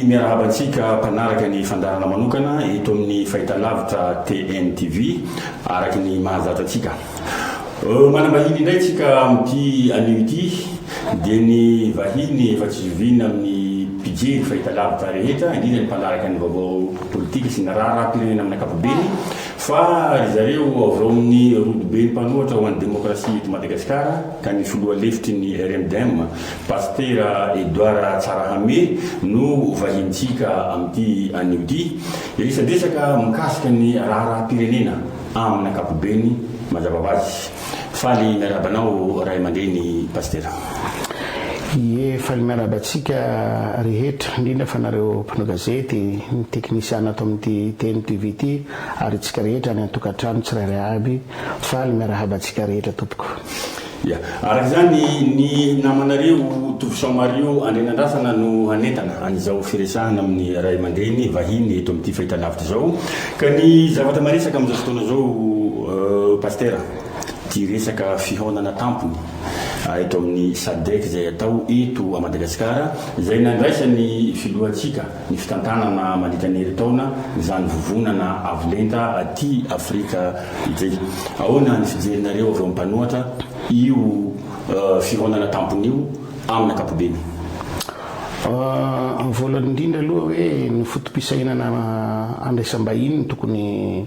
miarahabantsika mpanaraka ny fandarana manokana eto amin'ny fahitalavitra TNTV araky ny mahazatra-tsika. Manambahiny indray tsika amin'ity anio ity dia ny vahiny efa tsy zovina amin'ny pijery fahitalavitra rehetra, indrindra ny mpanaraka ny vaovao politika sy ny raharaham-pirenena amin'ny ankapobeny, fa ry zareo avy amin'ny rodoben'ny mpanohatra ho an'ny demokrasia eto Madagasikara ka ny soloa lefitry ny RMDM Pasteur Edouard Tsarahame no vahintsika amin'ity anio ity. Resadresaka mikasika ny raharaham-pirenena amin'ny ankapobeny mazava hoazy. Faly miarabanao Ray Aman-dreny Pasteur. Ie, faly miarabantsika rehetra indrindra fa nareo mpano gazety ny teknisiana ato amin'ity TNTV ity ary tsika rehetra ny antokatrano tsirairay aby, faly miarabantsika rehetra tompoko. Ya, araka zany ny namanareo tovisomario andrenandrasana no hanentana an'izao firesahana amin'ny Ray Aman-dreny vahiny eto amin'ity fahitalavitra zao. Ka ny zavatra maresaka amin'izao fotoana zao Pasteur, ty resaka fihonana tampony eto amin'ny SADC zay atao eto a Madagasikara, zay nandraisany filohantsika ny fitantanana mandritra ny herintaona izany vovonana avolenta aty Afrika izay. Ahoana ny fijerinareo avy amin'ny mpanohatra io fihonana tampony io amin'ny ankapobeny? Voalohany indrindra aloha hoe ny fotom-pisainana andraisam-bahiny tokony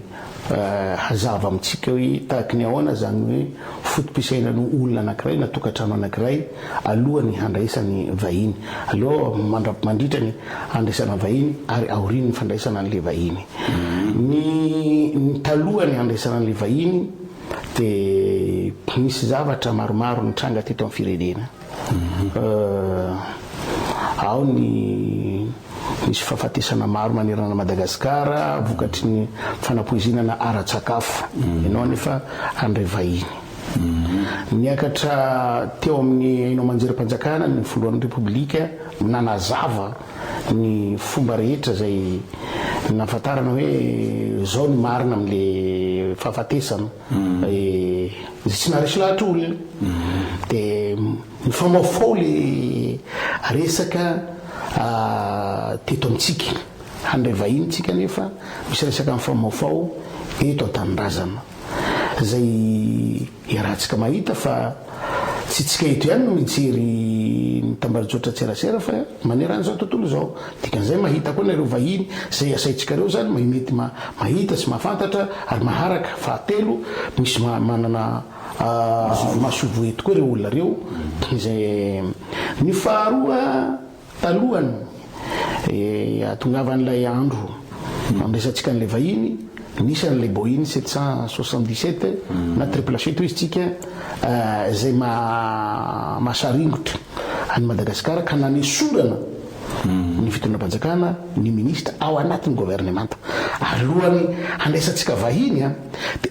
hazava amintsika hoe tahaka ny ahoana zany hoe fotom-pisainana olona anankiray na tokantrano anankiray alohan'ny handraisany vahiny, aloha mandritra ny handraisana vahiny ary aorian'ny fandraisana an'le vahiny. Ny talohany handraisana an'le vahiny dia misy zavatra maromaro nitranga teto amin'ny firenena. Ao ny misy fahafatesana maro manerana Madagasikara vokatry ny fanapoizinana ara-tsakafo ianao nefa handray vahiny. Niakatra teo amin'ny ainao manjerim-panjakana ny filohan'ny repoblika nanazava ny fomba rehetra zay nafantarana hoe zao ny marina amin'le fahafatesana zay tsy naharesy lahatra olona. Dia ny famafao le resaka teto amintsika handray vahiny tsika, nefa misy resaka amin'ny famafao eto an-tanindrazana zay iarahantsika mahita fa tsy tsika eto ihany no mijery ny tambarotra tserasera fa maneran'izao tontolo zao. Dikan'izay mahita koa nareo vahiny zay asaitsika reo zany mety mahita sy mahafantatra ary maharaka. Fahatelo, misy manana masovo eto koa reo olona reo izay. Ny faharoa talohany atongavan'ilay andro andraisantsika n'le vahiny nisy an'le Boeing 777 na 777 izy tsika zay mahasaringotra any Madagasikara ka nanesorana ny fitondram-panjakana ny ministra ao anatin'ny gouvernemanta alohany handraisantsika vahiny dia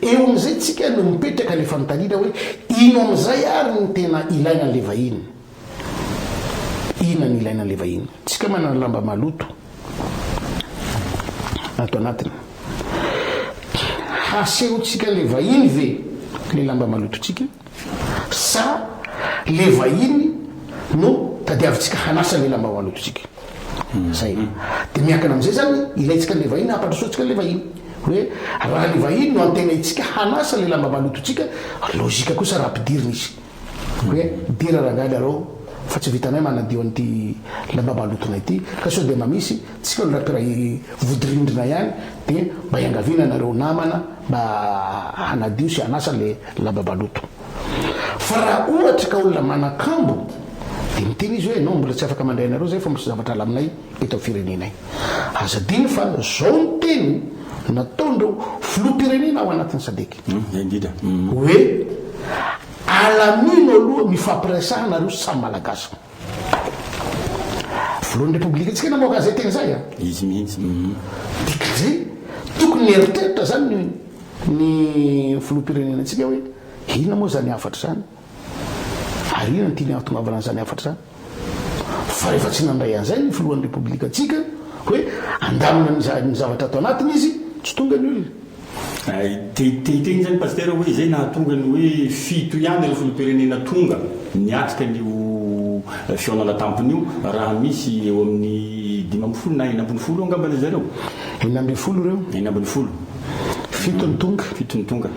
eo amin'izay tsika no mipetraka le fanontaniana hoe ino amin'izay ary ny tena ilaina an'le vahiny. Inona ny ilaina an'le vahiny? Tsika manana lamba maloto ato anatiny, hasehotsika le vahiny ve le lamba malototsika sa le vahiny no tadiavintsika hanasa le lamba malototsika? Zay. Dia miankina amin'izay zany ilaitsika le vahiny, hampandrosoantsika le vahiny hoe raha le vahiny no antena itsika hanasa le lamba malototsika, lozika kosa raha ampidirina izy hoe dira rangaly arao fa tsy vitanay manadio an'ity lamba malotona ity ka sao dia mamisy tsika no rapiray vodirindrina ihany dia mba hiangaviana nareo namana mba hanadio sy hanasa le lamba maloto. Fa raha ohatra ka olona manakambo dia miteny izy hoe no mbola tsy afaka mandray anareo zay fa misy zavatra alaminay eto amin'ny firenenay. Azadiny fa zao ny teny nataondreo filoham-pirenena ao anatin'ny SADC hoe alamino aloha mifampiresahana reo samy malagasy. Filohan'ny repoblika tsika namoaka zay teny zay izy mihitsy. Dikan'izay tokony eritreritra zany ny filoham-pirenena antsika hoe inona moa zany afatra zany ary inona ny tiany ahatongavana zany afatra zany. Fa rehefa tsy nandray an'izay ny filohan'ny repoblika antsika hoe andamina ny zavatra atao anatiny izy tsy tonga ny olona. Teny zany Pasteur hoe zay nahatonga ny hoe fito ihany ireo filoham-pirenena tonga niatrika n'io fionana tampony io raha misy eo amin'ny 5 na 40 angambany zareo 40 reo 40 fitony tonga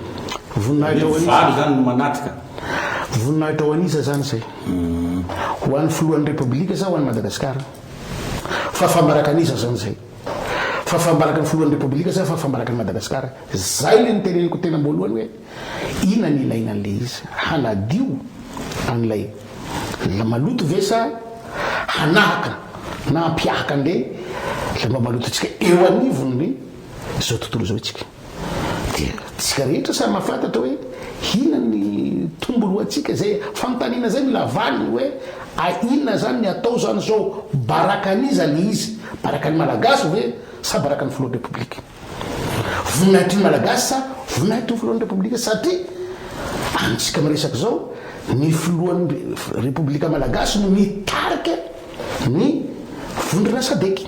voninahitra valo zany no manatrika voninahitra ao anisa zany zay ho an'ny filohan'ny repoblika sa ho an'ny Madagasikara fa fambaraka anisa zany zay fa fambaraka ny filohan'ny repoblika sa fa fambaraka ny Madagasikara zay le niteneniko tena mboalohany hoe ina ny ilaina an'le izy hanadio an'ilay maloto ve sa hanahaka na ampiahaka an'le la malototsika eo anivony zao tontolo zao itsika dia tsika rehetra sa mahafantatra hoe ina ny tombolo atsika zay fanontaniana zay mila valiny hoe inona zany ny atao zany zao barakaniza le izy baraka ny malagasy hoe sa baraka ny filohan'ny repoblika voninahitry ny malagasy sa voninahitry ny filohan'ny repoblika satria antsika miresaka zao ny filohan'ny repoblika malagasy no mitarika ny vondrona sadeky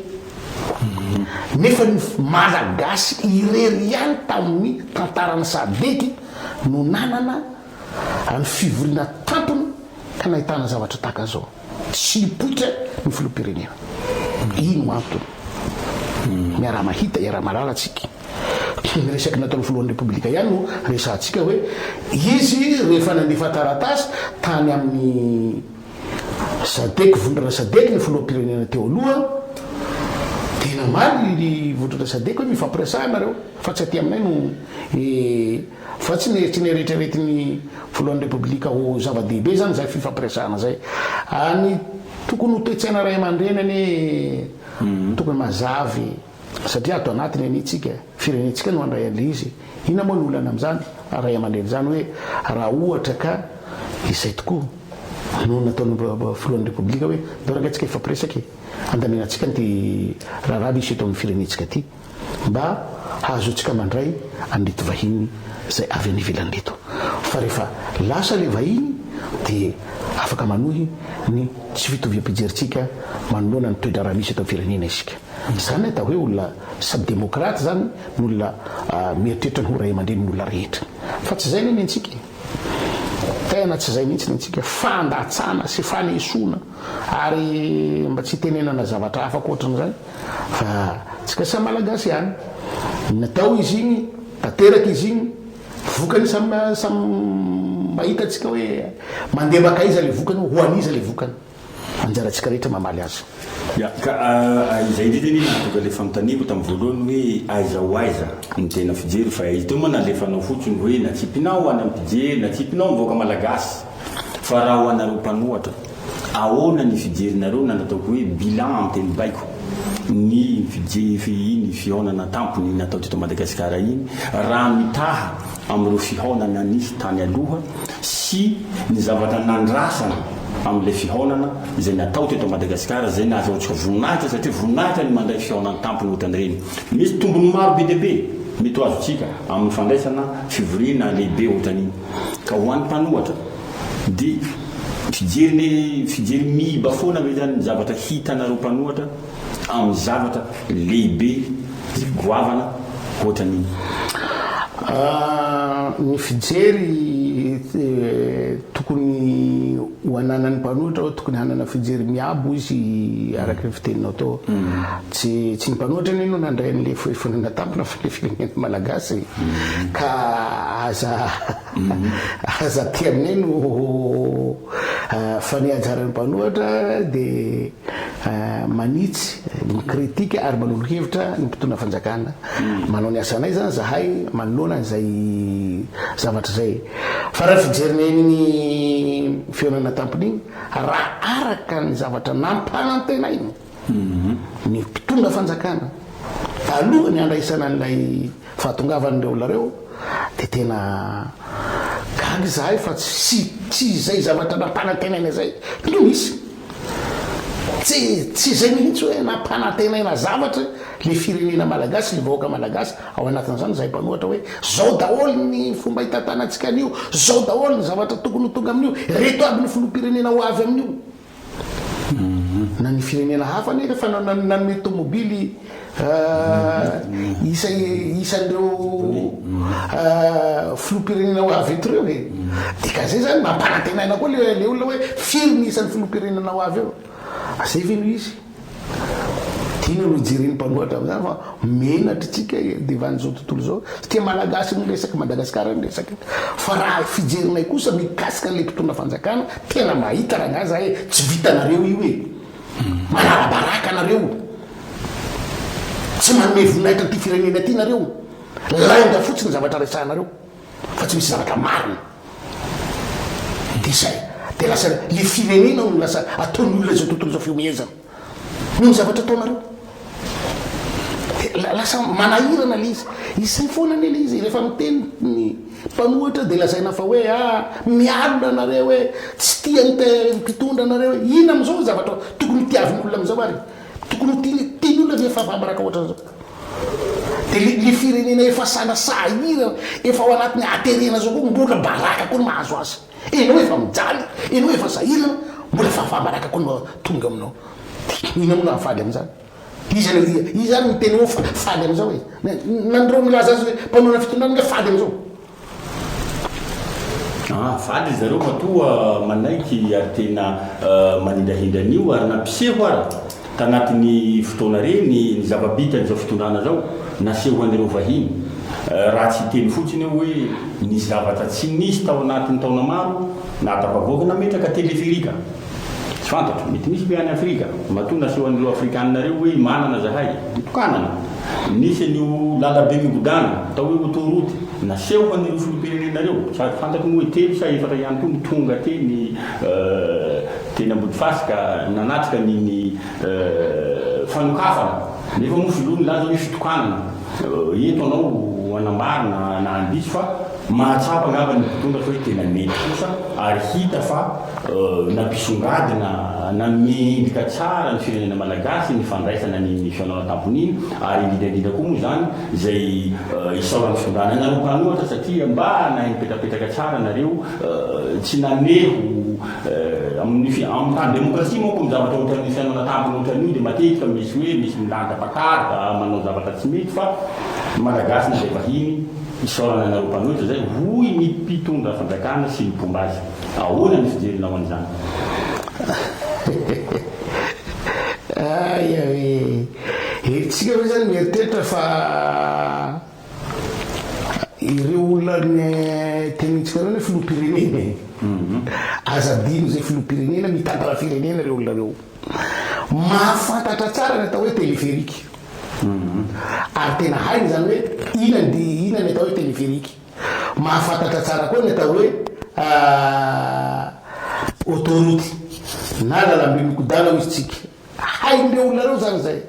nefa ny malagasy irery ihany tamin'ny tantarany sadeky no nanana any fivoriana tampony ka nahitana zavatra tahaka zao tsy nipoitra ny filoham-pirenena ino antony miara mahita iara malala atsika resaky nataon'ny filohan'ny repoblika ihany no resantsika hoe izy rehefa nandefa taratasy tany amin'ny sadeky vondrana sadeky ny filoham-pirenena teo aloha tena maly ny vondrana sadeky hoe mifampiresahana reo fa tsy aty aminay no fa tsy neretreretiny filohan'ny repoblika ho zava-dehibe zany zay fifampiresahana zay any tokony ho toetsaina ray aman-dreny any tokony mazavy satria ato anatiny anitsika firenentsika no andray an'le izy ina moa nyolana am'zany ray aman-dreny zany hoe raha ohatra ka izay tokoa no nataon'ny filohan'ny repoblika hoe dorangatsika ifampiresaky andamenatsika ny raharaha misy eto amin'ny firenentsika ty mba hahazoantsika mandray an'leto vahiny zay avy any ivelan'leto fa rehefa lasa le vahiny dia afaka manohy ny tsy fitovia-pijeritsika manoloana ny toedra raha misy eto amin'ny firenena isika zany atao hoe olona sady demokraty zany ny olona mieritreritra ny ho ray aman-dreny ny olona rehetra fa tsy zay neny antsika tena tsy zay mihitsy ny antsika fandatsana sy fanesoana ary mba tsy tenenana zavatra afaka ohatran'izany fa tsika sa malagasy ihany natao izy igny tateraka izy igny vokany samy mahita atsika hoe mandeha maka iza le vokany ho aniza le vokany anjaratsika rehetra mamaly azy ka izay ndray teny natoka le fanontaniako tamin'ny voalohany hoe aiza ho aiza ny tena fijery fa izy teo moa nalefanao fotsiny hoe natsipinao ho any amin'ny fijery natsipinao mivoaka malagasy fa raha ho anareo mpanohatra ahoana ny fijerinareo na nataoko hoe bilan amin'ny teny baiko ny ny fihaonana tampony natao teto Madagasikara iny raha mitaha amin'ireo fihaonana nisy tany aloha sy ny zavatra nandrasana amin'ilay fihaonana izay natao teto Madagasikara zay nahazahoantsika voninahitra satria voninahitra ny mandray fihaonana tampony ohatran'ireny misy tombony maro be dehibe mety ho azotsika amin'ny fandraisana fivoriana lehibe ohatran'iny ka ho an'ny mpanohatra dia fijery miba foana ve zany zavatra hitanareo mpanohatra amin'ny zavatra lehibe goavana ohatran'iny ny fijery tokony ho ananan'ny mpanohatra tokony hanana fijery miabo izy araky ny fiteninao tao tsy ny mpanohatra ny no nandray an'le fonana tampona fa le firenena malagasy ka aza ty aminay no fa ny anjaran'ny mpanohatra dia manitsy mikritika ary manolo hevitra ny mpitona fanjakana manao ny asanay zany zahay manoloana zay zavatra zay fa raha fijerinay ny fionana tampony igny raha araka ny zavatra nampanantena igny ny mpitondra fanjakana aloha ny andraisana an'ilay fahatongavan'ireo olareo dia tena gagy zahay fa tsy zay zavatra nampanantenaina zay no misy tsy zay mihitsy hoe nampanantenaina zavatra le firenena malagasy le vahoaka malagasy ao anatin'izany zahay mpanohatra hoe zao daholo ny fomba hitantanantsika an'io zao daholo ny zavatra tokony ho tonga amin'io reto aby ny filoham-pirenena ho avy amin'io na ny firenena hafa nefa nanome tomobily isan'ireo filoham-pirenena ho avy eto reo e dika zay zany mampanantenaina koa le olona hoe firy ny isan'ny filoham-pirenena ho avy eo zay ve no izy ina no jereny mpanoatra am'zany fa menatra tsika devan'izao tontolo zao satria malagasy nyresaky Madagasikara nyresaky fa raha fijerinay kosa mikasika le mpitondra fanjakana tena mahita raha nga zahay tsy vitanareo io hoe manarabaraka anareo tsy manome voninahitra ty firenena ty nareo lainga fotsiny zavatra resahanareo fa tsy misy zavatra marina de zay de lasa le firenena no lasa ataon'olona zao tontolo zao fiomezana noho ny zavatra ataonareo lasa manahirana le izy izay foana ane le izy rehefa miteny ny mpanohatra de lazaina fa hoe mialona anareo hoe tsy tiany mpitondra anareo hoe ina am'izao zavatra tokony tiavin'olona am'izao ary tokony tian'olona ve fahabaraka ohatran'izao de le firenena efa sanasahira efa ao anatin'ny aterena zao koa mbola baraka koa no mahazo azy enao efa mijaly enao efa sahirana mbola fahabaraka koa no tonga aminao ina moa nahafaly am'izany izy zany miteny ho faly am'izao e nandreo milaza azy hoe mpanona fitondrana nga faly am'izao faly zareo matoa manaiky ary tena manindrahindran'io ary nampiseho ary tanatin'ny fotoana reny ny zava-bitany zao fitondrana zao naseho an'ireo vahiny raha tsy teny fotsiny hoe ny zavatra tsy nisy tao anatin'ny taona maro na tapavoaka nametraka teleferika tsy fantatro mety misy be any Afrika matoa naseho an'ireo afrikanareo hoe manana zahay mitokanana nisy an'io lalabe migodana atao hoe autoroute naseho an'ireo filopirenenareo sady fantatro moa hoe telo sa efatra ihany koa mitonga teny teny Ambodifasika nanatrika ny fanokafana nefa moa filohany laza hoe fitokanana eto anao anamarina na andisy fa mahatsapa ngamba ny mpitondra fa hoe tena mety kosa ary hita fa nampisongadina namendrika tsara ny firenena malagasy ny fandraisana ny fianao tamponiny ary indrindraindrindra koa moa zany zay isaorany fitondrana naropany ohatra satria mba nahay mipetrapetraka tsara nareo tsy naneho amin'ny tany demokrasia moa koa mizavatra ohatran'ny fianao tampony ohatran'io de matetika misy hoe misy milanta-pakarita manao zavatra tsy mety fa malagasy na zay vahiny isaorana naropany ohatra zay hoy ny mpitondra fanjakana sy ny mpomba azy ahoana ny fijerinao an'izany aya hoe tsika hoe zany mieritreritra fa ireo olona ny tenintsika reny hoe filopirenena azadino zay filopirenena mitantara firenena reo olona reo mahafantatra tsara ny atao hoe teleferiky ary tena hainy zany hoe ina ny atao hoe teleferiky mahafantatra tsara koa ny atao hoe autoroute na lalambe mikodana izy tsika hain'ireo olona reo zany zay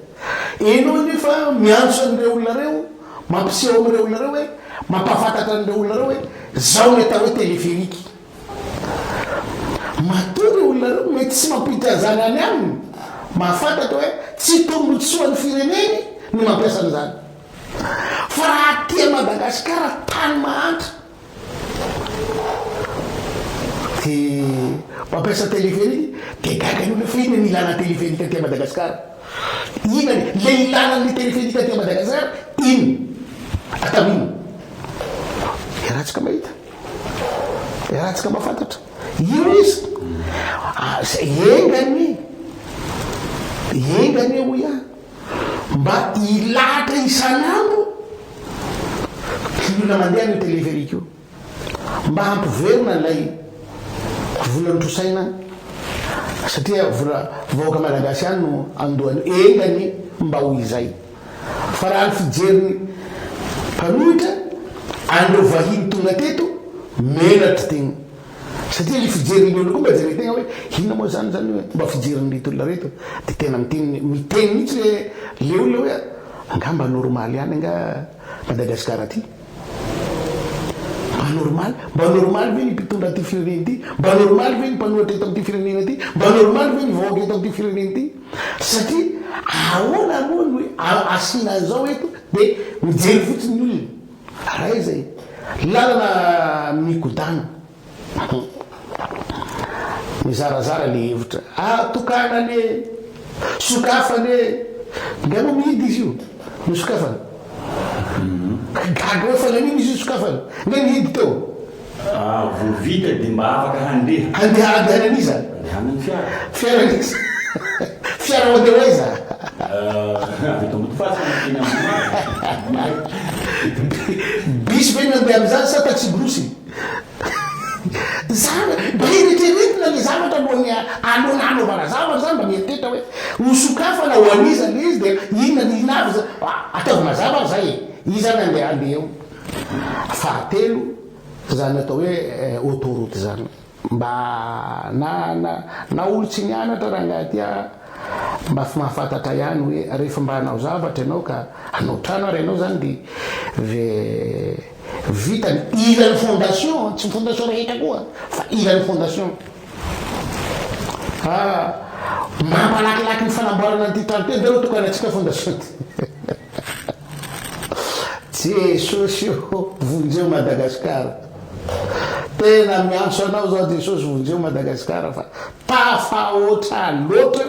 enao nefa miantso an'ireo olona reo mampiseho amin'ireo olona reo hoe mampafantatra an'ireo olona reo hoe zao ny atao hoe teleferiky matoa reo olona reo mety tsy mampita zany any aminy mahafantatra hoe tsy tombotsoan'ny fireneny no mampiasa an'izany fa raha tia Madagasikara tany mahantra de mampiasa teleferiky de gagan'olona fa ina ny ilana teleferika tia Madagasikara ina le ilanan'ny teleferika tia Madagasikara ino atamino rahatsika mahita rahatsika mahafantatra io izy engany ho ia mba ilatra isan'andro olona mandeha ny teleferika io mba hampiverona lay vola nitrosaina satria vola vahoaka malagasy any no andohany engany mba ho izay fa raha ny fijeriny mpanohitra andreo vahiny tonga teto menatra tegna satria le fijerin'ny olo koa mba jereny tegna hoe ina moa zany hoe mba fijerin'reto olona reto de tena miteny mihitsy le olona hoe angamba normaly ihany anga Madagasikara ty mba normaly ve ny mpitondra ty firenena ty mba normaly ve ny mpanohatra eto am'ty firenena ty mba normaly ve ny vahoaka eto am'ty firenena ty satria ahoana aloha ny hoe asina zao eto de mijery fotsiny olona raha zay lalana mikodana mizarazara le hevitra tokana le sokafane ngano mihidy izy io ny sokafana gaga hoe fananiny izy io sokafana nga mihidy teo vovita de mba afaka handeha handehananiza hanany fiara fiara niza fiara hoandeha hoaiza avy eto ambotofatsy tena bisy ve nandeha am'izany sa taxi brosy zava mba eritreretina le zavatra alohan'ny anaovana zavatra zany mba mieritretra hoe hosokafa na ho aniza le izy de inona ny inavy ataovy mazava zay izy zany andeha eo fahatelo zany atao hoe autoroute zany mba na olo tsy nianatra raha ngaty mba mahafantatra ihany hoe rehefa mba hanao zavatra ianao ka hanao trano ary ianao zany de vitany ilan'ny fondation tsy fondation rehetra koa fa ilan'ny fondation mampalakilaky ny fanamboarana an'ity trano ty de tokony atsika fondation jesosy io vonjeo Madagasikara tena miantso anao zao jesosy vonjeo Madagasikara fa tafahoatra loatra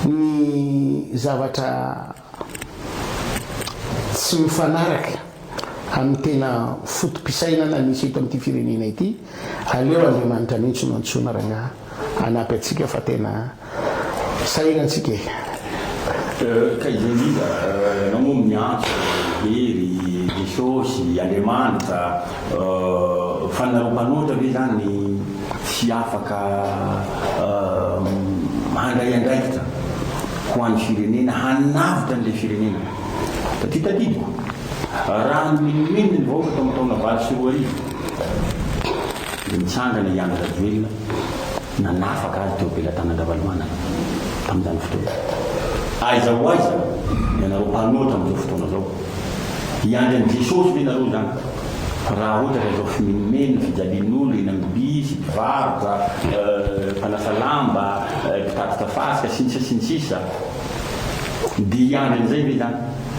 ny zavatra tsy mifanaraka amin'ny tena fotom-pisainana misy eto amin'ity firenena ity aleo Andriamanitra mihitsy no antsona raha anampy atsika fa tena sainantsika ka izay iza anao moa miantso hery Jesosy Andriamanitra fa nareo mpanoatra ve zany tsy afaka mandray andraikitra ho an'ny firenena hanavitra an'le firenena satria tadidiko raha minomininy ny vahoaka tao taona valo sy roa arivo de mitsangana Ianna Rajoelina nanafaka azy teo Belatana-Andravalomanana tamin'izany fotoana aiza ho aiza ianareo mpanoatra amin'izao fotoana zao iandry an'i Jesosy ve nareo zany raha ohatra ka zao fiminomena fijalian'olo eny amin'ny bisy mpivarotra mpanasa lamba mpitatitra fasika sinisisa de iandry an'izay ve zany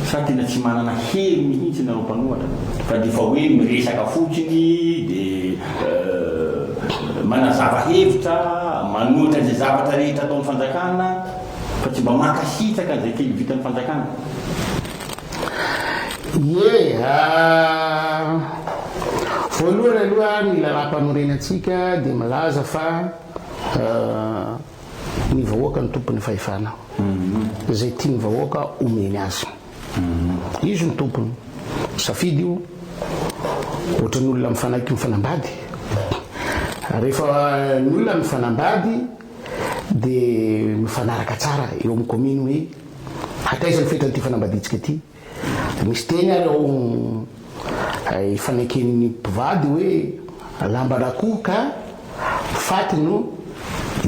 sa tena tsy manana hery mihitsy nareo mpanoatra fa de fa hoe miresaka fotsiny de manazava hevitra manoatra zay zavatra rehetra ataon'ny fanjakana fa tsy mba makasitsaka zay kely vitan'ny fanjakana voalohany aloha ny lalàm-panorenatsika de malaza fa ny vahoaka ny tompony fahefana zay tia ny vahoaka omeny azy izy ny tompony safidy io ohatra ny olona mifanaiky mifanambady rehefa ny olona mifanambady de mifanaraka tsara eo amin'ny commune hoe hataiza ny fetranyity fanambaditsika ty misy teny ary ao ifanaiken'ny mpivady hoe lambanakoho ka faty no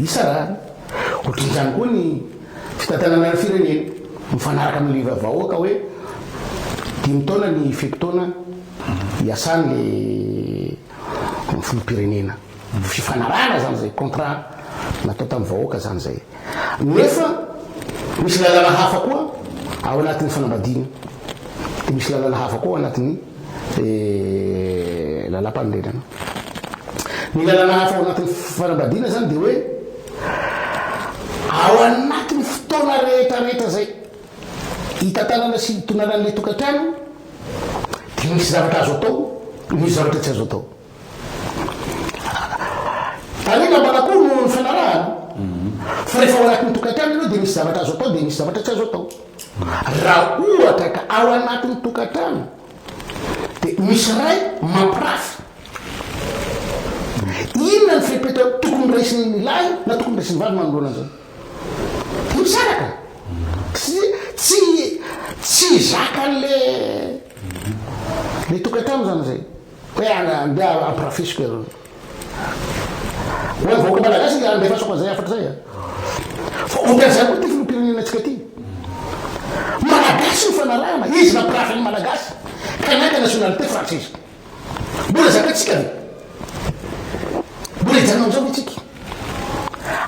isarany ohatran'izany koa ny fitantanana ny firenena mifanaraka amin'ny vahoaka hoe 5 taona ny fepitaona iasany le filoham-pirenena fifanarana zany zay contrat natao tamin'ny vahoaka zany zay nefa misy lalàna hafa koa ao anatin'ny fanambadiana de misy lalàna hafa koa ao anatin'ny lalàm-panorenana ny lalàna hafa ao anatin'ny fanambadiana zany de hoe ao anatin'ny fotoana rehetrarehetra zay hitantanana sy tonanan'le tokantrano de misy zavatra azo atao misy zavatra tsy azo atao tany lambanakoho no ny fanarahana fa rehefa ao anatin'ny tokantrano aloha de misy zavatra azo atao de misy zavatra tsy azo atao raha ohatra ka ao anatin'ny tokantrano de misy ray mampirafy inona ny fepetra tokony raisiny lahy na tokony raisiny vavy manoloana zany de misaraka tsy zakan'le tokantrano zany zay hoe andeha ampirafisiko hoe vahoaka malagasy andefasako an'izay afatra zay fa ompian'izany koa ty filoham-pirenenantsika ty malagasy ny fanarahana izy nampirafy ny malagasy kanaka nationalité française mbola zakatsika ve mbola hijanona am'izao itsika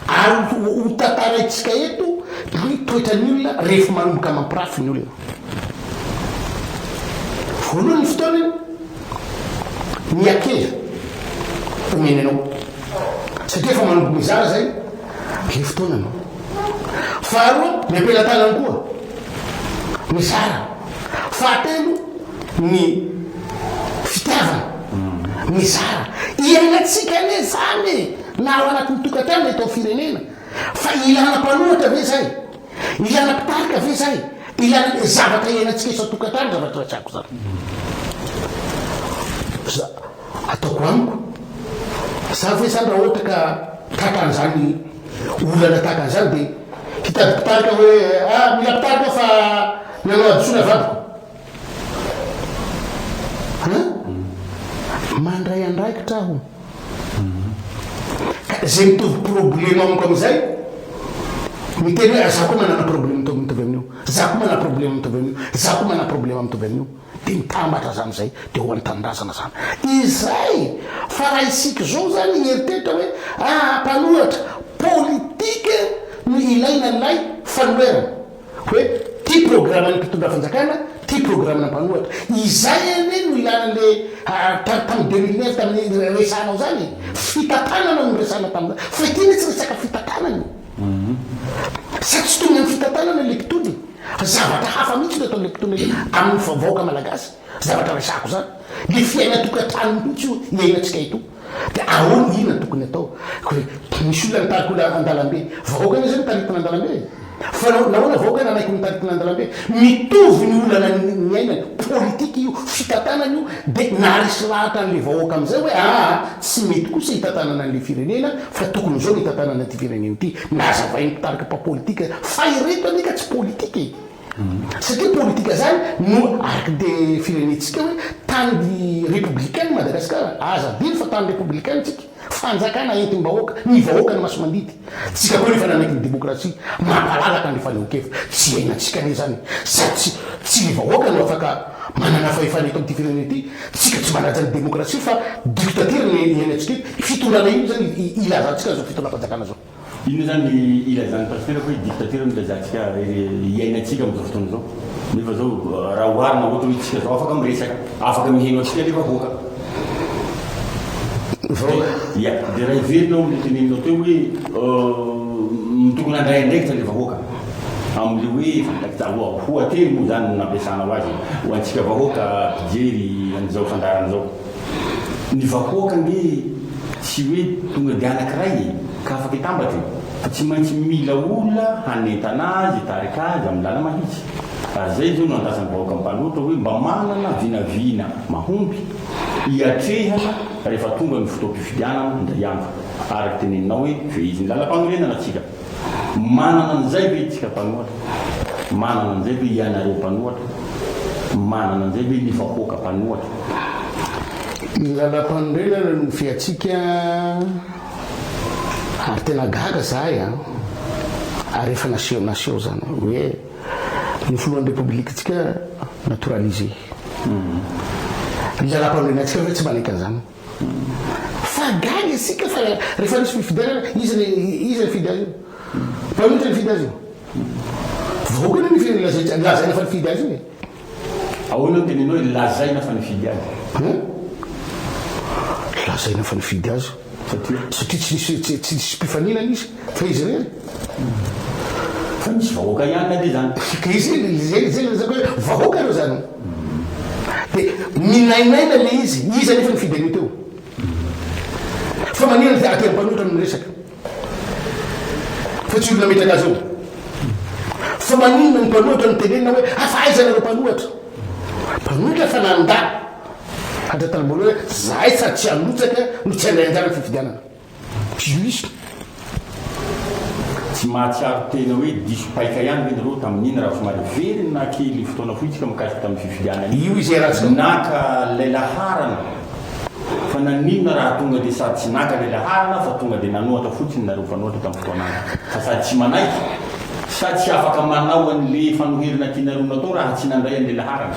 ary ho tantaraitsika eto ny toetrany olona rehefa manomboka mampirafy ny olona voalohany ny fotoanany miakeza omeny anao satria efa manomboka mizara zay le fotoanany faharoa miampelatanany koa mizara fahatelo ny fitiavana mizara iainatsika ane zany na ao anatin'ny tokantrano le tao firenena fa ilana mpanoatra ve zay ilana pitarika ve zay ilana zavatra iainantsika isatokantrano zavatra tsako zany ataoko amiko za ve zany raha ohatra ka takan'izany olana takan'izany de hitady pitarika hoe mila pitarika fa nanao adosona vadiko mandray andraikitra aho zay mitovy problème amiko am'izay miteny hoe za koa manana problème mitovy amin'io za koa mana problème mitovy amin'io za koa mana problème mitovy amin'io de mitambatra zany zay de ho antanindrazana zany izay fa raha isika zao zany eritretra hoe mpanohatra politique no ilaina an'ilay fanoherana hoe ty programme ny mpitondra fanjakana ty programme na mpanohatra izay ane no ilanan'le tamy 2009 tamin'ny resanao zany fitatanana no resana tam'zany fa tiny tsy resaka fitatanany sa tsy tony amin'ny fitatanana lektony zavatra hafa mihitsy le atao lektony amin'ny vaoka malagasy zavatra resako zany le fiaina tokantrano mihitsy io iainantsika ito de ahoana ina tokony atao hoe misy olona nitaliko andalambe vahoaka iny zany taritina andalambe fa nahoana vahoaka nanaiko nitaritina andalambe mitovy ny olana ny ainany politika io fitatanana io de narisy lahatra an'le vahoaka am'izay hoe tsy mety kosa hitatanana an'le firenena fa tokony zao ny hitatanana ty firenena ity nazavainy mpitarika pa-politika fa ireto anika tsy politika satria politika zany no araky de firenetsika hoe tany républicaine Madagasikara azadiny fa tany républicaine tsika fanjakana entim-bahoaka ny vahoaka ny maso mandity tsika koa nefa nanaiky ny démocratie mampalalaka ny fanehokefa tsy hainantsika ne zany sady tsy ny vahoaka no afaka manana fahefaneto am'ty firenena ity tsika tsy manaja ny démocratie fa dictature ny iainantsika fitondrana ino zany ilazantsika zao fitondram-panjakana zao ino zany ilazany pasitera hoe dictature milazantsika iainantsika am'izao fotoana zao nefa zao raha oharina ohatra hoe tsika zao afaka miresaka afaka miheno atsika le vahoaka ia de raha iverinao le teneninao teo hoe tokony andray andraikitra le vahoaka am'le hoe hoateny moa zany nampiasanao azy ho antsika vahoaka pijery an'izao fandarana zao ny vahoaka nge tsy hoe tonga de anankiray ka afaka hitambatry fa tsy maintsy mila olona hanentana azy hitarika azy amin'ny lala mahitsy ary zay zao no andasan'ny vahoaka mpanohatra hoe mba manana vinavina mahomby hiatrehana rehefa tonga ny fotoam-pifidianana indray andro araky teneninao hoe ve izy ny lalam-panorenana atsika manana an'izay ve tsika mpanohatra manana an'izay ve ianareo mpanohatra manana an'izay ve ny vahoaka mpanohatra ny lalam-panorenana no fiatsika ary tena gaga zahay ary efa naseo zany hoe ny foloan'ny république tsika naturalisé ny lalam-panorenantsika fa tsy manaiky an'izany fa gaga isika fa rehefa nisy fifidianana izy ny fidy azy io mpanohitra ny fidy azy io vahoaka ny fidy lazaina fa ny fidy azy io ahoana no teninao hoe lazaina fa ny fidy azy lazaina fa ny fidy azy satria tsy nisy mpifaninana izy fa izy rery fa misy vahoaka ihany de zany ka izy zako hoe vahoaka reo zany de minainaina le izy anefa nifidy anio teo fa manina de atena mpanohitra amin'ny resaka fa tsy olona metraka azy eo fa manina ny mpanohatra ny tenenina hoe afahaizana reo mpanohatra fa nanda hatratanambolo hoe zahay sady tsy anotsaka no tsy andray anjara ny fifidianana juiste tsy mahatsiaro tena hoe diso paika ihany ve reo tamin'iny raha somary verina kely fotoana foitsika mikasika tamin'ny fifidianana io izy raha naka lailaharana fa naninona raha tonga de sady tsy naka lailaharana fa tonga de nanohatra fotsiny nareo fanohatra tamin'ny fotoanana fa sady tsy manaiky sady tsy afaka manao an'le fanoherina tianareo natao raha tsy nandray an'le laharana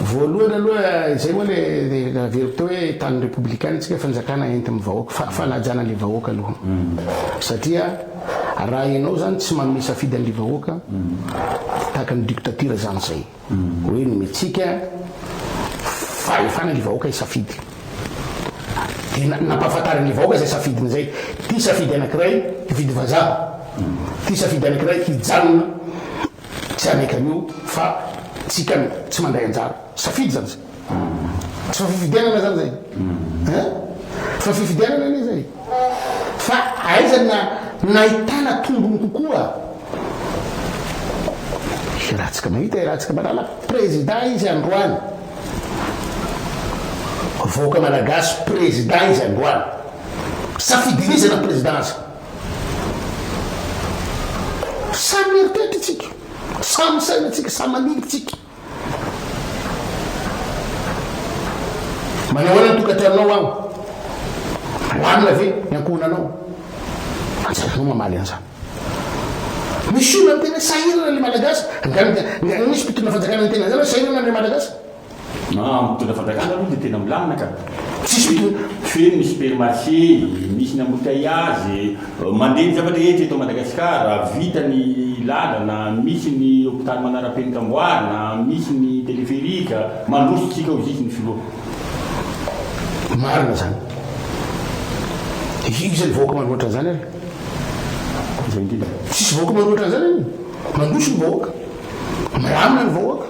voalohany aloha zay moa le vérité hoe tany républicaine tsika fanjakana enta amin'ny vahoaka fanajana le vahoaka aloha satria raha ianao zany tsy manome safidy an'le vahoaka tahaka ny dictature zany zay hoe nometsika fahefana le vahoaka isafidy de nampahafantaran'le vahoaka zay safidiny zay ty safidy anankiray hividy vazaha ty safidy anankiray hijanona tsy anaiky an'io fa tsika tsy mandray anjara safidy zany zay tsy fa fifidianana zany zay fa fifidianana ane zay fa aizany nahitana tombony kokoa rahantsika mahita rahantsika manala président izy androany vahoaka malagasy président izy androany safidinizana présidence samy eritreritry tsika samy sainatsika samy manilitsika manao ana tokatranao aho lamina ve miankonanao antsaranao mamaly an'izany misy olona tena sahirana le malagasy misy mpitondra fanjakana ny tena zany sahirana le malagasy mitondra fanjakana aloha dia tena milamina ka tsisy feno misy supermarché misy ny embouteillage mandeha ny zavatra rehetra eto Madagasikara vita ny lalana misy ny hôpitaly manara-penitra amboarina misy ny téléphérique mandrosotsika ho zisy ny filoha marina zany izy ny vahoaka manoloatra zany ary zay indrindra tsisy vahoaka manoloatra zany any mandroso ny vahoaka milamina ny vahoaka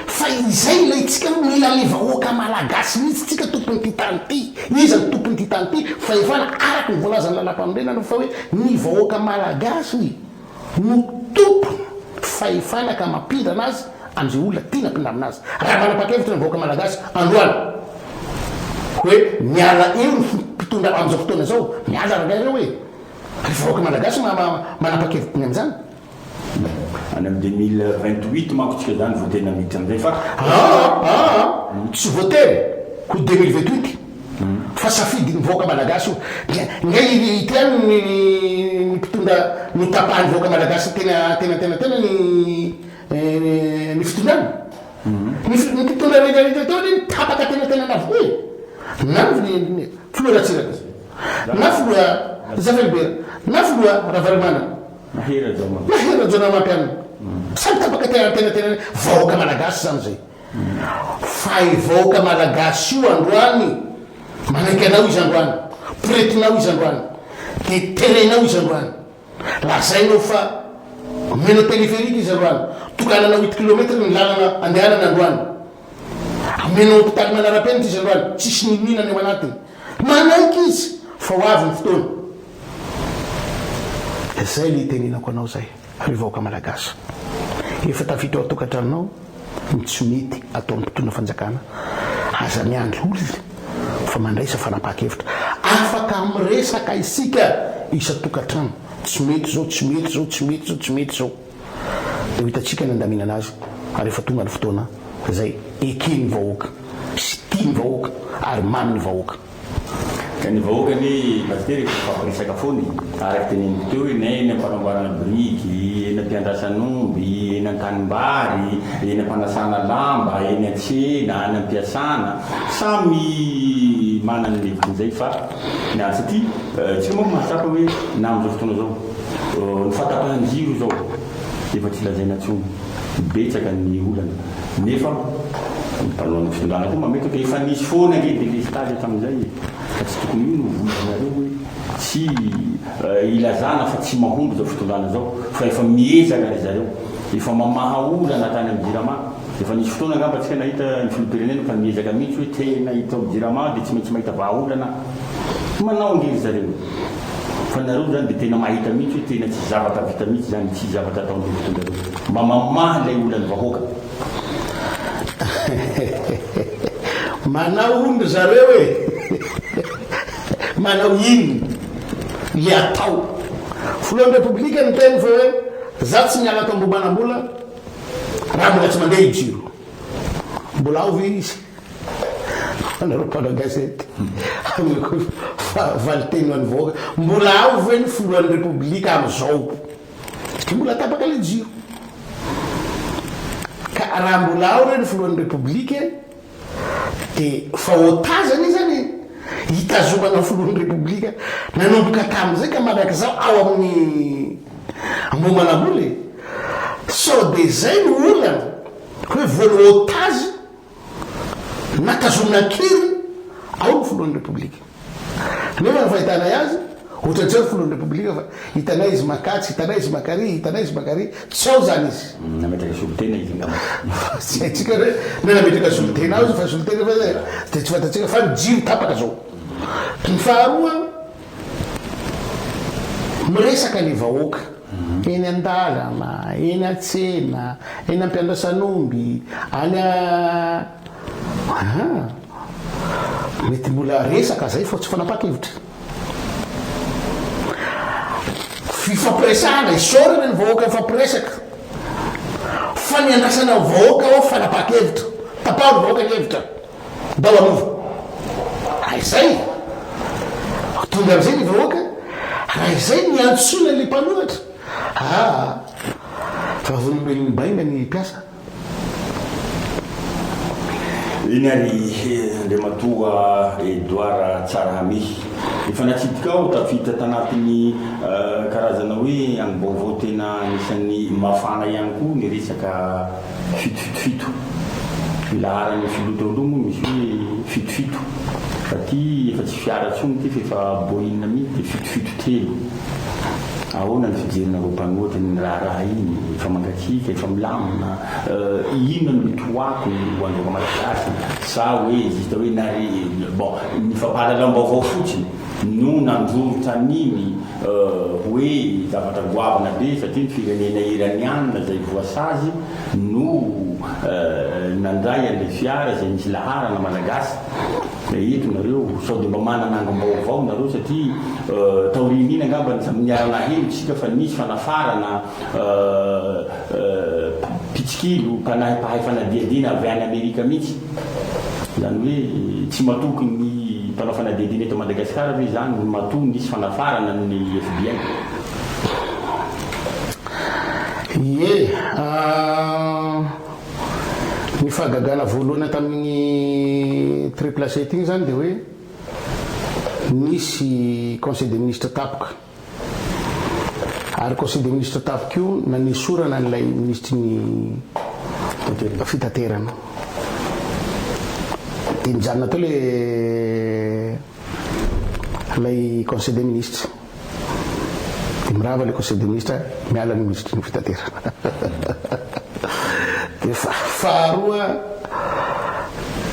fa izay ilay tsika mila le vahoaka malagasy mihitsy tsika tompony ty tany ty izy ny tompony ty tany ty fa efana araky ny voalazany lalam-pamirena fa hoe ny vahoaka malagasy no tompony faefana ka mampindra anazy am'izay olona tiana mpindra aminazy raha manapa-kevitra ny vahoaka malagasy androany hoe miala eo ny mpitondra am'izao fotoana zao miala ragaireo hoe ry vahoaka malagasy manapa-kevitry ny am'izany any am 2028 manko tsika zany vo tena miditra am'izay fa tsy voatery ho 2028 fa safidy ny vahoaka malagasy ngay itiany ny mpitondra ny tapahany vahoaka malagasy tena ny fitondrany ny mpitondra rehetrarehetra teo ny tapaka tena navoe na filoha ratsiraka na filoha zavelibera na filoha ravarimana mahera jona mampianina samy tapaka tena vahoaka malagasy zany zay fa i vahoaka malagasy io androany manaiky anao izy androany pretinao izy androany de terenao izy androany lazainao fa meno téléphérique izy androany tokananao 8 kilometre ny lalana andehanana androany amenao hôpitaly manara-penitra izy androany tsisy nininany ao anatiny manaiky izy fa ho avy ny fotoana zay le teninako anao zay ry vahoaka malagasy efa tafito atokatranao ny tsy mety atao amin'ny mpitondra fanjakana aza miandry olona fa mandraisa fanapa-kevitra afaka miresaka isika isa tokatrano tsy mety zao tsy mety zao tsy mety zao tsy mety zao de ho hitatsika ny andamina anazy ary efa tonga ny fotoana zay ekeny vahoaka sy tiany vahoaka ary mamy ny vahoaka ka ny vahoaka ny pastery famparesaka foany araky teneniko teo hoe na eny ampanamboarana briky eny ampiandrasan'omby eny an-tanimbary eny ampanasana lamba eny an-tsena any ampiasana samy manany levikon'izay fa na satria tsika manko mahatsapa hoe na am'izao fotoana zao ny fatapahany jiro zao efa tsy lazaina ntsony betsaka ny olana nefa talohan'ny fitondrana koa mamety hoe efa nisy foana nge délestage hatramin'izay fa tsy tokony io no voizinareo hoe tsy ilazana fa tsy mahomby zao fitondrana zao fa efa miezaka ry zareo efa mamaha olana tany amin'ny jirama efa nisy fotoana angamba tsika nahita ny filopirenena fa miezaka mihitsy hoe tena hitao jirama dia tsy maintsy mahita vahaolana manao angery zareo fa nareo zany dia tena mahita mihitsy hoe tena tsy zavatra vita mihitsy zany tsy zavatra ataon'le fitondrareo mba mamaha lay olany vahoaka manao ondry zareo e manao ino le atao filohan'ny repoblika ny teny fa hoe za tsy miala atao ambombanambola raha mbola tsy mandeha ijiro mbola ao ve izy anareo mpanao gazety amiko valiteny any vahoaka mbola ao ve ny filohan'ny repoblika am'izao satria mbola tapaka le jiro ka raha mbola ao re ny filohan'ny repoblika de fa otazany zany hitazomana filohan'ny repoblika nanomboka tam'izay ka malaky zao ao amin'ny ambomanambola so de zay ny olana hoe voany otazy natazomina kiry ao ny filohan'ny repoblika nefa ny fahitanay azy ohatratseo filohan'ny repoblika fa hitanay izy makatsy hitanay izy makary hitanay izy makary tsao zany izy nametraka solotena izy tsika hoe na nametraka solotena ao izy fa solotena fa de tsy fantatsika fa mijiro tapaka zao ny faharoa miresaka le vahoaka eny andalana, eny atsena, eny ampiandrasanomby, any mety mbola resaka zay fa tsy fanapakevitra fifampiresahana isorana ny vahoaka mifampiresaka fa ny andrasana vahoaka ao fanapakevitra tapahony vahoaka ny hevitra dao anova izay tonga am'izay ny vahoaka raha izay ny antsona le mpanoratra fa vonomelony bainga ny mpiasa iny ary le matoa Edouard Tsarahamy efa natsidika ao tafita tanatin'ny karazana hoe agnibaovao tena anisan'ny mafana ihany koa ny resaka fitofitofito laharany filotolomo misy hoe fitofito fa ty efa tsy fiara tsony ty fa efa boina mihitsy de fitofito telo ahoana ny fijerina ro mpanoatra ny raharaha iny efa mangatsika efa milamina ino ny toako ho andoka malagasy sa hoe zista hoe nare bon ny fampahalalam-baovao fotsiny no nandroro taniny hoe zavatra goavana be satria ny firenena iranianina zay voasazy no nandray an'le fiara zay misy laharana malagasy eto nareo sao de mba manana angam-baovao nareo satria taoriny iny angamba miarana helotsika fa nisy fanafarana pitsikilo mpahay fanadiadina avy any Amerika mihitsy zany hoe tsy matoky ny mpanao fanadiadina eto Madagasikara hoe zany mato nisy fanafarana ny FBI ny fahagagana voalohana tamin'ny triple C igny zany de hoe nisy conseil des ministres tapoka ary conseil des ministres tapoka io nanesorana n'ilay ministry ny fitaterana de nijanona tao lay conseil des ministres de mirava le conseil des ministres miala ny ministry ny fitaterana de faharoa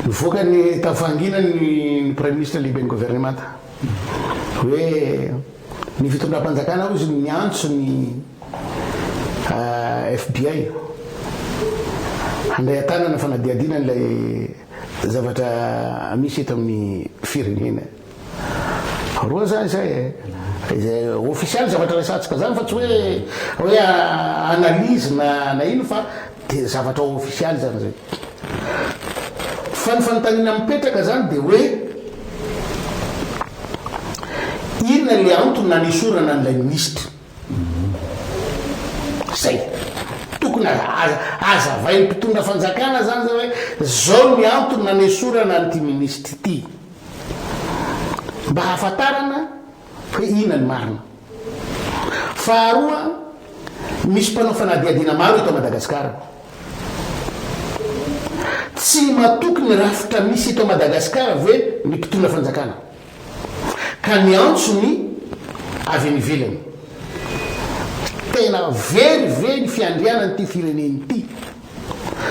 nivoaka ny tafangina ny premier ministre lehibe ny gouvernement hoe ny fitondram-panjakana izy ny antso ny FBI handray atanana fanadiadina n'ilay zavatra misy eto amin'ny firenena roa zany zay official zavatra resatsika zany fa tsy hoe analyse na ino fa de zavatra official zany zay fa ny fanontaniana mipetraka zany de hoe inona le antony nanesorana n'ilay ministre zay tokony azavay ny mpitondra fanjakana zany zay hoe zao ny antony nanesorana n'ity ministre ty mba hahafantarana hoe inona ny marina faharoa misy mpanao fanadiadina maro eto Madagasikara tsy matoky ny rafitra misy eto Madagasikara hoe ny mpitondra fanjakana ka ny antsony avy any ivelany tena very fiandrianany ty fireneny ty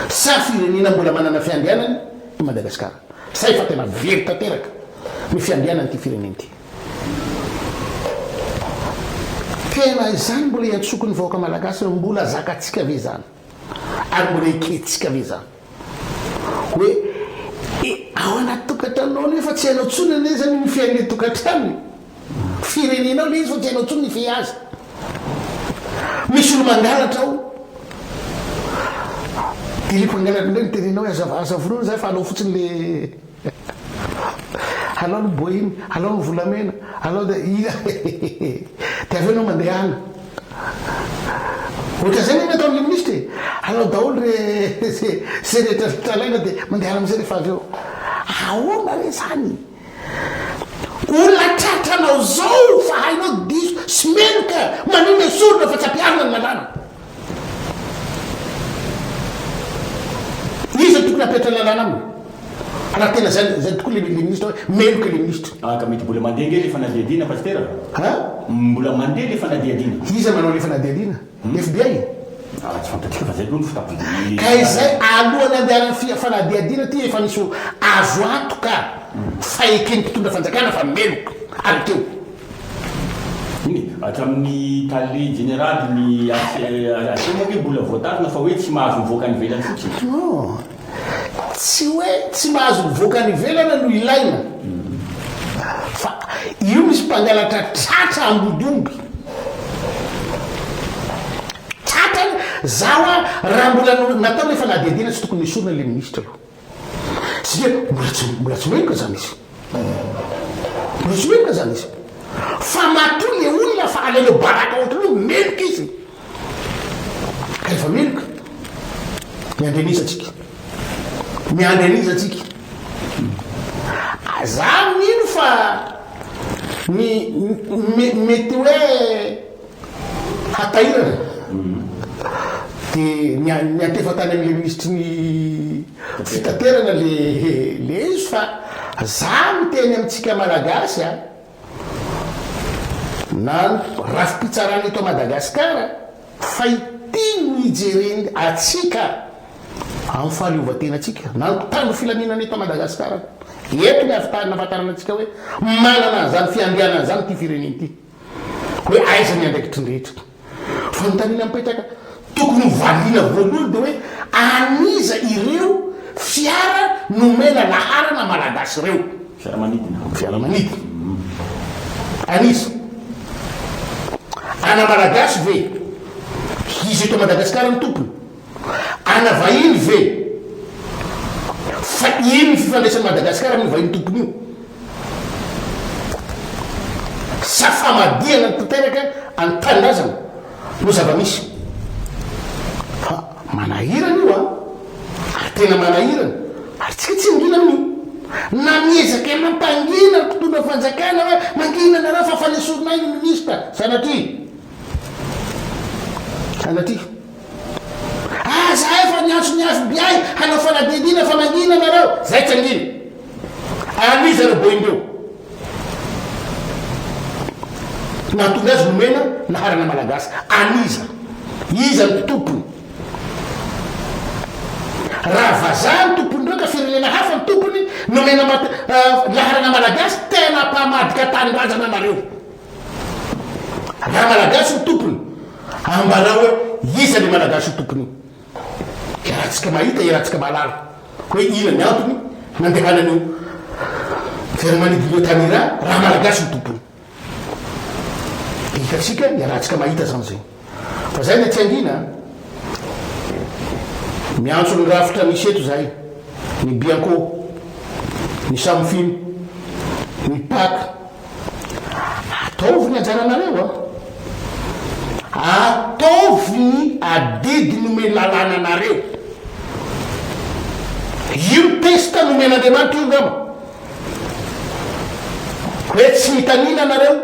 sa firenena mbola manana fiandrianany i Madagasikara sa efa tena very tanteraka ny fiandrianany ty fireneny ty tena izany mbola iantsoko ny vahoaka malagasy mbola zakatsika ve zany ary mbola iketsika ve zany hoe ao anaty tokantranonao nefa tsy hainao tsony ane zany ny fiain'ny tokantranony firenenao le izy fa tsy hainao tsony ny fe azy misy olo mangalatra ao de le mpangalatra ndray nytenenao hoe azavorono zay fa alao fotsiny le alao no boiny alao no volamena alao de de avy anao mandeha any ohatra zay ny ataon'le ministre alao daholo se rehetra tralaina de mandeha any am'izay rehefa avy eo ahoana re zany olona tratranao zao fa hainao diso sy meloka manome sorona fa tsy ampiarina ny lalàna izy tokony apetra lalàna aminy raha tena zany tokoa le ministre hoe meloka le ministre ka mety mbola mandeha nge le fanadiadina pasitera mbola mandeha le fanadiadina iza manao le fanadiadina FBI tsy fantatsika fa zay aloha ny fitapy ka izay alohany andehanany fanadiadina ty efa misy azo antoka faekeny mpitondra fanjakana fa meloka ary teo iny Hatramin'ny tali général ny asema hoe mbola voatarina fa hoe tsy mahazo mivoaka ny velany fotsiny. Non, tsy hoe tsy mahazo mivoaka ny velana no ilaina. Fa io misy mpangalatra tratra ambodongy. Tratra zaho raha mbola natao rehefa nadiadiana tsy tokony isorina le ministra aloha. Satria mbola tsy menoka zany izy. Mbola tsy menoka zany izy. Fa matoa le olona fa alelo baraka ohatra hoe meloka izy. Ka efa meloka. Miandrenizatsika. Miandrenizatsika. Za mino fa mety hoe hatahirana. Dia niantefa tany amin'le ministry ny fitaterana le izy fa za miteny amintsika malagasy na rafi-pitsarana eto Madagasikara fa ity no ijereny atsika amin'ny fahaleovan-tenatsika na tano filaminana eto Madagasikara. Eto ny nahafantarana antsika hoe manana zany fiandrianana zany ty fireneny ity hoe aiza ny andraikitry ny rehetra. Fa nytanina mipetraka tokony valiana voalohany dia hoe aniza ireo fiara nomena laharana malagasy ireo. Fiaramanidina. Aniza. Ana malagasy ve izy eto Madagasikara ny tompony. Ana vahiny ve fa iny ny fifandraisan'ny Madagasikara amin'ny vahiny tompony io. Sa famadiana tanteraka antanindrazana no zava-misy. Fa manahirana io ary tena manahirana ary tsika tsy mingina amin'io. Na miezaka mampangina mpitondra fanjakana hoe mangina nareo fa falesorina ny ministra sanatria. Za efa niantso biay hanao fanadidina fa mangina nareo zay tsy angina. Aniza reo boindreo nahatonga azy nomena laharana malagasy. Aniza iza ny tompony. Raha vazaha ny tompony reo ka firenena hafa ny tompony nomena laharana malagasy tena mpamadika tanindrazana nareo. Raha malagasy ny tompony ambarao hoe iza le malagasy ny tompony. Irahantsika mahita, irahantsika malala hoe ina ny antony nandehanan'io fiaramanidina tanira raha malagasy ny tompony. Hitatsika irahantsika mahita zany zay. Fa zay ny tsy angina miantso ny rafitra misy eto zay, ny bianco, ny samofino, ny paka. Ataovy ny anjaranareo ataovy ny adidy nomeny lalàna anareo. Io testa nomen'Andriamanitra io ngamba hoe tsy mitanina anareo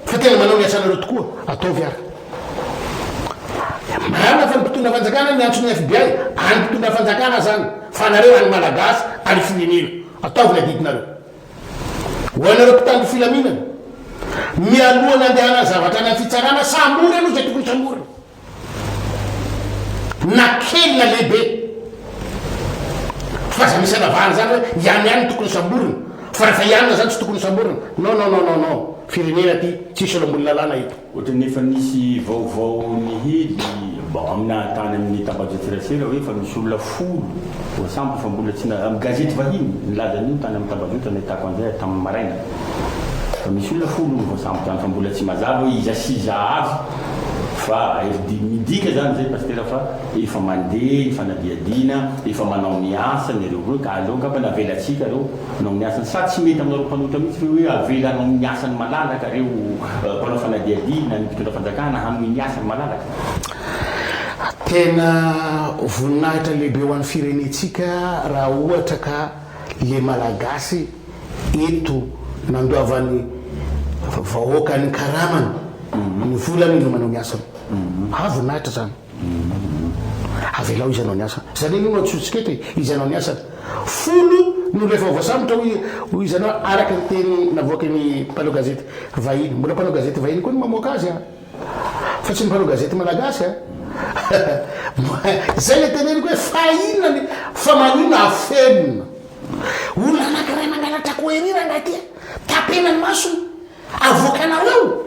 fa tena manao ny asanareo tokoa. Ataovy ary mana fa ny mpitondra fanjakana ny antso ny FBI any mpitondra fanjakana zany fa nareo any malagasy any firenena. Ataovy ny adidinareo ho anareo mpitandro filaminana mialohana andehana zavatra ny fitsarana sambory aloha zay tokony sambory na kely na lehibe. Fa za misy alavahana zany hoe ihany tokony samborina fa rehefa ihanina zany tsy tokony samborina. Non, firenena ty tsisy olambony lalàna eto. Ohatry nefa nisy vaovao nihely amina tany amin'ny tambajotry rasera hoe fa misy olona folo voasambo fa mbola tsy amin'ny gazety vahiny nilaza an'io tany amin'ny tambajotry nahitako an'izay tamin'ny maraina. Fa misy olona folo voasambo tany fa mbola tsy mazava hoe iza siza avy fa midika zany zay pastera fa efa mandeha fanadiadina efa manao ny asany reo ka aleo ngamba navelatsika reo manao ny asany sa tsy mety aminareo mpanotra mihitsy hoe avelanao ny asany malalaka reo mpanao fanadiadina ny mpitondra fanjakana hanome ny asany malalaka. Tena voninahitra lehibe ho an'ny firenetsika raha ohatra ka le malagasy eto nandoavany vahoaka ny karamany ny volany no manao ny asany. Voninahitra zany. Avelao izy anao ny asany. Zany ino atsotsika eto izy anao ny asany. Folo no rehefa voasambotra ho izy anao araka ny teny navoaka ny mpanao gazety vahiny. Mbola mpanao gazety vahiny koa ny mamoaka azy fa tsy ny mpanao gazety malagasy zay le teneniko hoe fahinany fa manino afenina olona anankiray mangalatra koherira ngaty tapena ny masony avoakanao eo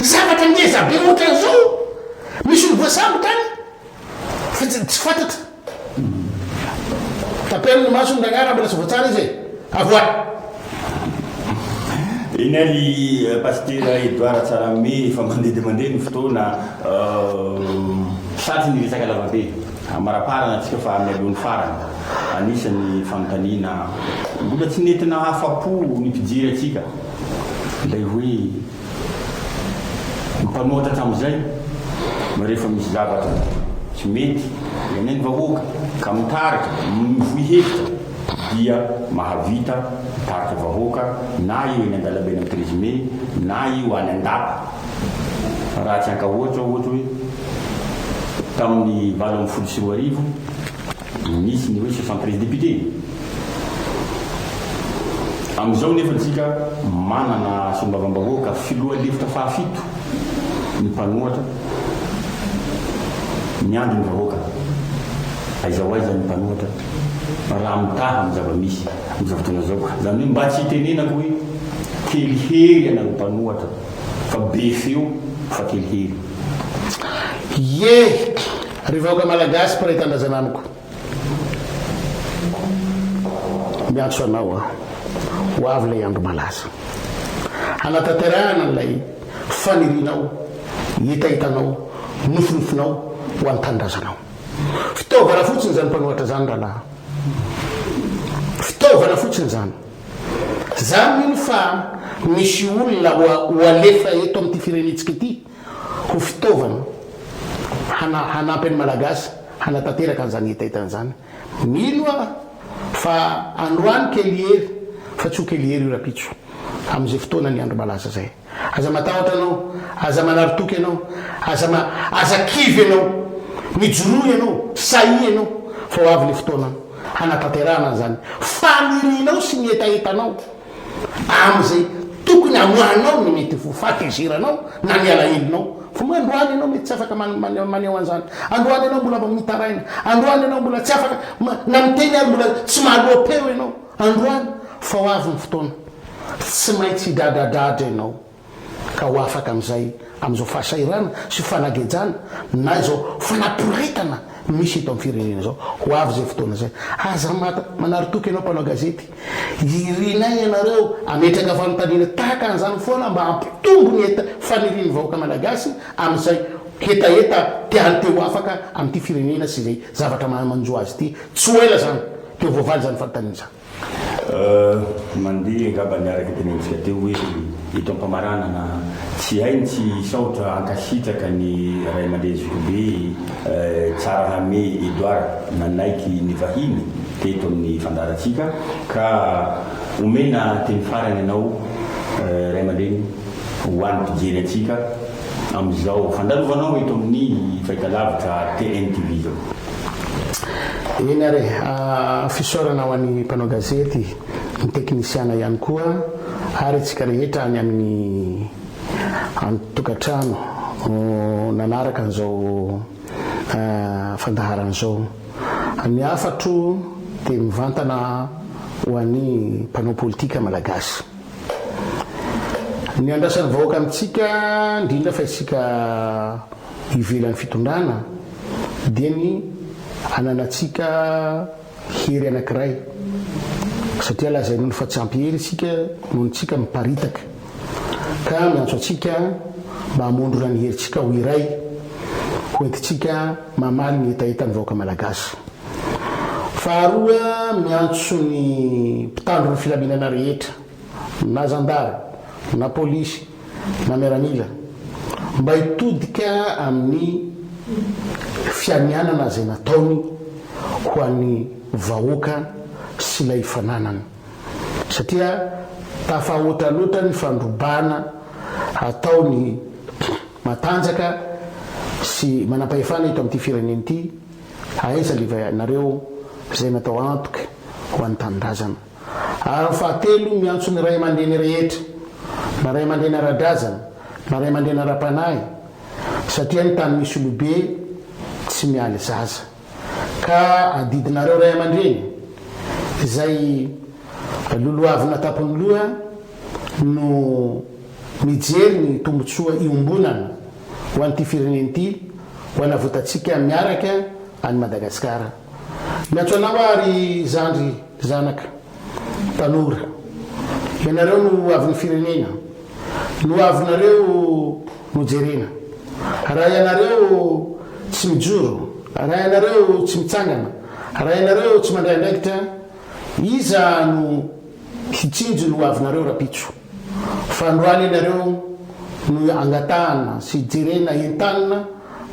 zavatra ngeza be ohatran'izao misy olo voasambo tany fa tsy fantatra tapeliny maso ny ragnara mbola tsy voatsara izy avoa iny ary pasteur Edouard Tsarame efa mandeha dia mandeha ny fotoana satry ny resaka lavabe amaraparana antsika fa amin'ny alohan'ny farany anisan'ny fanontaniana mbola tsy nentina afa-po ny mpijery atsika ilay hoe mipanoatra hatramin'izay rehefa misy zavatra tsy mety eny ny vahoaka ka mitarika mivoy hevitra dia mahavita mitarika vahoaka na io eny an-dalabe ny trésumé na io any an-dapa raha tsy anka ohatra hoe tamin'ny 24 nisy ny hoe 73 député am'izao nefa tsika manana sombavambahoaka filoha lefitra fahafito ny mpanoatra miandro ny vahoaka aizao aiza ny mpanoatra raha mitaha amin'ny zava-misy amin'ny zava-fotoana zao zany hoe mba tsy hitenenako hoe kelihery anao mpanoatra fa be feo fa kelihery ye ry vahoaka malagasy mparetandrazana amiko miantso anao ho avy lay andro malaza hanatanterahana lay fanirinao hitahitanao nofinofinao ho antandrazanao fitaovana fotsiny zany mpanoatra zany rahalahy fitaovana fotsiny zany mino fa misy olona ho alefa eto amin'ity firenetsika ity ho fitaovana hanampy any malagasy hanatanteraka an'izany hitahitan'izany mino fa androany kelihery fa tsy ho kelihery io rapitso amin'izay fotoana ny andro malaza zay aza matahotra anao aza manaritoky anao aza kivy anao mijoroy anao sahy anao fa ho avy le fotoana hanatanterahana zany fanirinao sy ny etaetanao amin'izay tokony amoanao ny mety fateziranao na ny alahelinao fa moa androany ianao mety tsy afaka maneho an'izany androany ianao mbola mitaraina androany ianao mbola tsy afaka na miteny ary mbola tsy mahalopeo ianao androany fa ho avy ny fotoana tsy maintsy hidradradratra ianao ka ho afaka amin'izay amin'izao fahasairana sy fanagejana na izao fanaporetana misy eto amin'ny firenena zao ho avy zay fotoana zay aza manaritoky ianao mpanao gazety irinay ianareo ametraka fanontaniana tahaka an'izany foana mba ampitombo ny faniriny vahoaka malagasy amin'izay hetaheta tiany teo afaka amin'ity firenena sy zay zavatra manjo azy ity tsy ho ela zany teo voavaly zany fanontaniana zany mandeha angamba niaraka tenentsika teo hoe eto ampamarana na tsy hainy tsy saotra ankasitraka ny ray aman-dreny zokibe Tsarame Edouard nanaiky ny vahiny teto amin'ny fandaratsika ka omena teny farany ianao ray aman-dreny ho an'ny mpijery atsika amin'izao fandarovanao eto amin'ny fahitalavitra TNTV zao. Eny are fisaorana ho an'ny mpanao gazety ny teknisiana ihany koa ary atsika rehetra any amin'ny tokantrano nanaraka an'izao fandaharan'izao ny afatro dia mivantana ho an'ny mpanao politika malagasy ny andrasan'ny vahoaka amintsika indrindra fa isika ivelan'ny fitondrana dia ny ananatsika hery anankiray satria lazain'olo fa tsy ampy hery isika nohontsika miparitaka ka miantso atsika mba hamondrona ny heritsika ho iray ho entitsika mamaly ny etaetan'ny vahoaka malagasy faharoa miantso ny mpitandro ny filaminana rehetra na zandary na polisy na miaramila mba hitodika amin'ny fianianana zay nataony ho an'ny vahoaka sy ilay fananany satria tafahoatra loatra ny fandrobana ataony matanjaka sy manam-pahefana eto amin'ity firenena ity aiza leva nareo zay natao antoka ho an'ny tanindrazana ary fahatelo miantso ny ray aman-dreny rehetra na ray aman-dreny ara-drazana na ray aman-dreny ara-panahy satria ny tany misy olobe tsy mialy zaza ka adidinareo ray aman-dreny zay loloavina tapony loha no mijery ny tombotsoa iombonana ho an'ity fireneny ity ho anavotatsika miaraka any Madagasikara. Miantso anao ary zandry zanaka tanora, ianareo no avin'ny firenena, no avinareo no jerena. Raha ianareo tsy mijoro, raha ianareo tsy mitsangana, raha ianareo tsy mandray andraikitra, iza no hitsinjo no avinareo rapitso. Fa androany ianareo no angatahana sy jerena entanina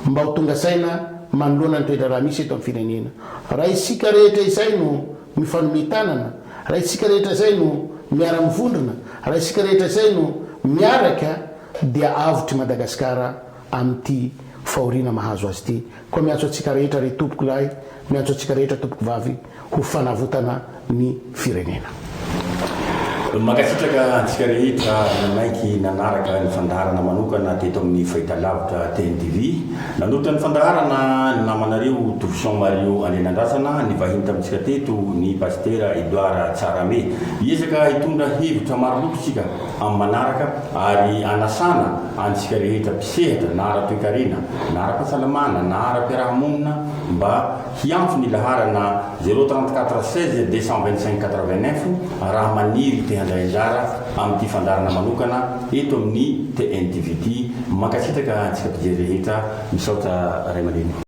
mba ho tonga saina manoloana ny toetra raha misy eto amin'ny firenena. Raha isika rehetra izay no mifanome tanana, raha isika rehetra izay no miara-mivondrona, raha isika rehetra izay no miaraka, dia avotry Madagasikara amin'ity fahoriana mahazo azy ity. Koa miantso atsika rehetra ry tompoko lahy, miantso atsika rehetra tompoko vavy ho fanavotana ny firenena. Makasitraka antsika rehetra nanaiky nanaraka ny fandaharana manokana teto amin'ny fahitalavitra TNTV. Nanota ny fandaharana ny namanareo Toussaint Mario Andrenandrasana, ny vahiny tamintsika teto ny Pasteur Edouard Tsarame. Iezaka hitondra hevitra maro loko tsika amin'ny manaraka ary anasana antsika rehetra mpisehatra na ara-toekarena, na ara-pahasalamana, na ara-piarahamonina mba hiantso ny laharana 034 16 225 89 raha maniry te handray anjara amin'ity fandarana manokana eto amin'ny TNTV. Makasitraka antsika mpijery rehetra, misaotra Ray aman-dreny.